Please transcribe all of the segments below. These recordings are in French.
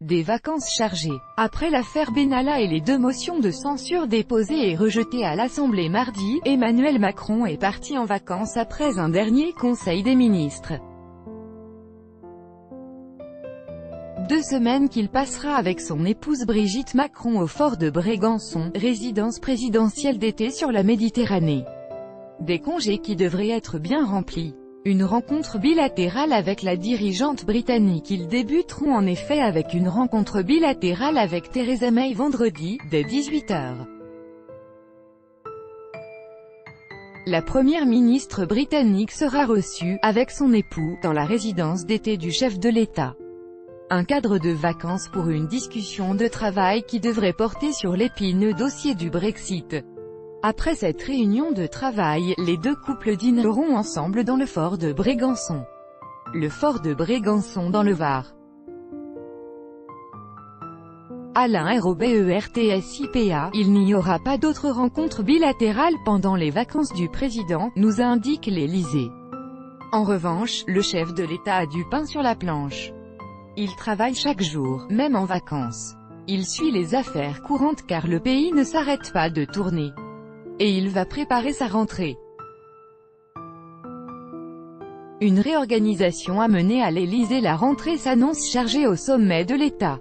Des vacances chargées. Après l'affaire Benalla et les 2 motions de censure déposées et rejetées à l'Assemblée mardi, Emmanuel Macron est parti en vacances après un dernier Conseil des ministres. 2 semaines qu'il passera avec son épouse Brigitte Macron au fort de Brégançon, résidence présidentielle d'été sur la Méditerranée. Des congés qui devraient être bien remplis. Une rencontre bilatérale avec la dirigeante britannique. Ils débuteront en effet avec une rencontre bilatérale avec Theresa May vendredi, dès 18 h. La première ministre britannique sera reçue, avec son époux, dans la résidence d'été du chef de l'État. Un cadre de vacances pour une discussion de travail qui devrait porter sur l'épineux dossier du Brexit. Après cette réunion de travail, les 2 couples dîneront ensemble dans le fort de Brégançon. Le fort de Brégançon dans le Var. Alain Robertsipa, il n'y aura pas d'autres rencontres bilatérales pendant les vacances du président, nous indique l'Élysée. En revanche, le chef de l'État a du pain sur la planche. Il travaille chaque jour, même en vacances. Il suit les affaires courantes car le pays ne s'arrête pas de tourner. Et il va préparer sa rentrée. Une réorganisation a mené à l'Élysée. La rentrée s'annonce chargée au sommet de l'État.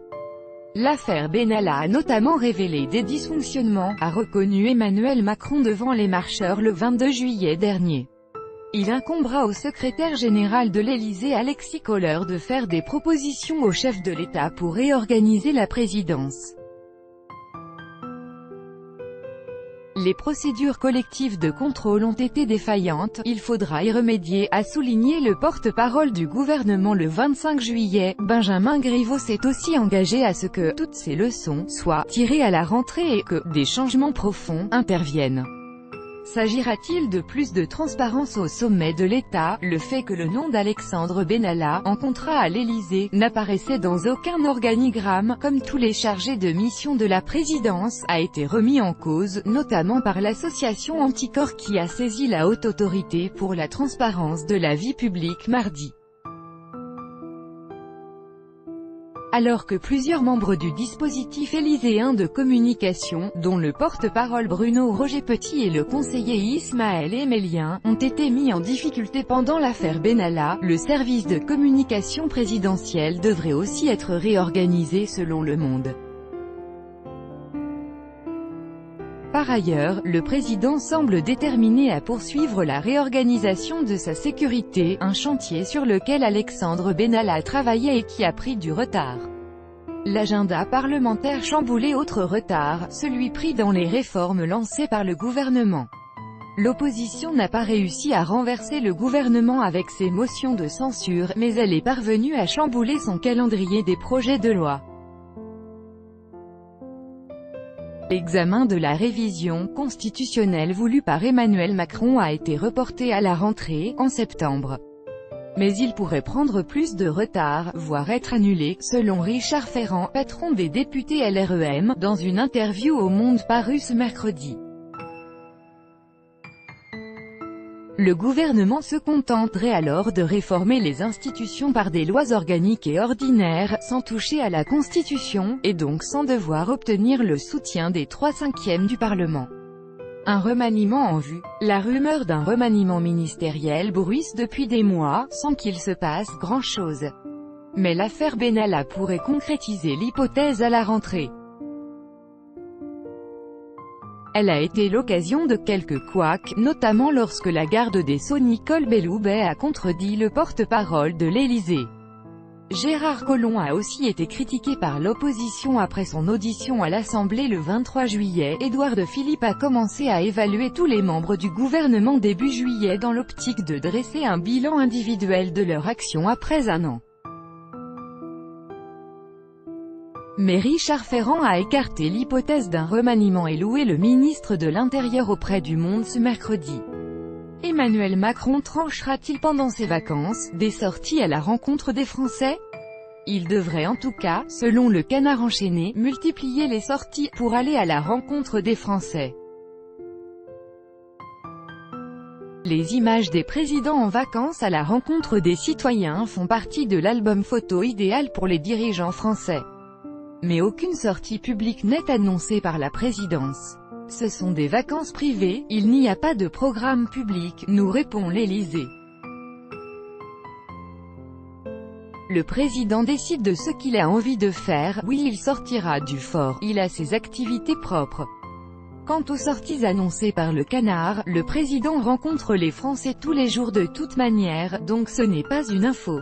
L'affaire Benalla a notamment révélé des dysfonctionnements, a reconnu Emmanuel Macron devant les marcheurs le 22 juillet dernier. Il incombera au secrétaire général de l'Élysée Alexis Kohler de faire des propositions au chef de l'État pour réorganiser la présidence. Les procédures collectives de contrôle ont été défaillantes, il faudra y remédier, a souligné le porte-parole du gouvernement le 25 juillet. Benjamin Griveaux s'est aussi engagé à ce que toutes ces leçons soient tirées à la rentrée et que des changements profonds interviennent. S'agira-t-il de plus de transparence au sommet de l'État? Le fait que le nom d'Alexandre Benalla, en contrat à l'Élysée, n'apparaissait dans aucun organigramme, comme tous les chargés de mission de la présidence, a été remis en cause, notamment par l'association Anticor qui a saisi la Haute Autorité pour la transparence de la vie publique mardi. Alors que plusieurs membres du dispositif élyséen de communication, dont le porte-parole Bruno Roger-Petit et le conseiller Ismaël Emelien, ont été mis en difficulté pendant l'affaire Benalla, le service de communication présidentiel devrait aussi être réorganisé selon Le Monde. Par ailleurs, le président semble déterminé à poursuivre la réorganisation de sa sécurité, un chantier sur lequel Alexandre Benalla travaillait et qui a pris du retard. L'agenda parlementaire chamboulé. Autre retard, celui pris dans les réformes lancées par le gouvernement. L'opposition n'a pas réussi à renverser le gouvernement avec ses motions de censure, mais elle est parvenue à chambouler son calendrier des projets de loi. L'examen de la révision constitutionnelle voulue par Emmanuel Macron a été reporté à la rentrée, en septembre. Mais il pourrait prendre plus de retard, voire être annulé, selon Richard Ferrand, patron des députés LREM, dans une interview au Monde parue ce mercredi. Le gouvernement se contenterait alors de réformer les institutions par des lois organiques et ordinaires, sans toucher à la Constitution, et donc sans devoir obtenir le soutien des 3/5 du Parlement. Un remaniement en vue. La rumeur d'un remaniement ministériel bruisse depuis des mois, sans qu'il se passe grand-chose. Mais l'affaire Benalla pourrait concrétiser l'hypothèse à la rentrée. Elle a été l'occasion de quelques couacs, notamment lorsque la garde des Sceaux Nicole Belloubet a contredit le porte-parole de l'Élysée. Gérard Collomb a aussi été critiqué par l'opposition après son audition à l'Assemblée le 23 juillet. Édouard Philippe a commencé à évaluer tous les membres du gouvernement début juillet dans l'optique de dresser un bilan individuel de leur action après un an. Mais Richard Ferrand a écarté l'hypothèse d'un remaniement et loué le ministre de l'Intérieur auprès du Monde ce mercredi. Emmanuel Macron tranchera-t-il pendant ses vacances, des sorties à la rencontre des Français? Il devrait en tout cas, selon le Canard enchaîné, multiplier les sorties, pour aller à la rencontre des Français. Les images des présidents en vacances à la rencontre des citoyens font partie de l'album photo idéal pour les dirigeants français. Mais aucune sortie publique n'est annoncée par la présidence. Ce sont des vacances privées, il n'y a pas de programme public, nous répond l'Élysée. Le président décide de ce qu'il a envie de faire, oui il sortira du fort, il a ses activités propres. Quant aux sorties annoncées par le Canard, le président rencontre les Français tous les jours de toute manière, donc ce n'est pas une info.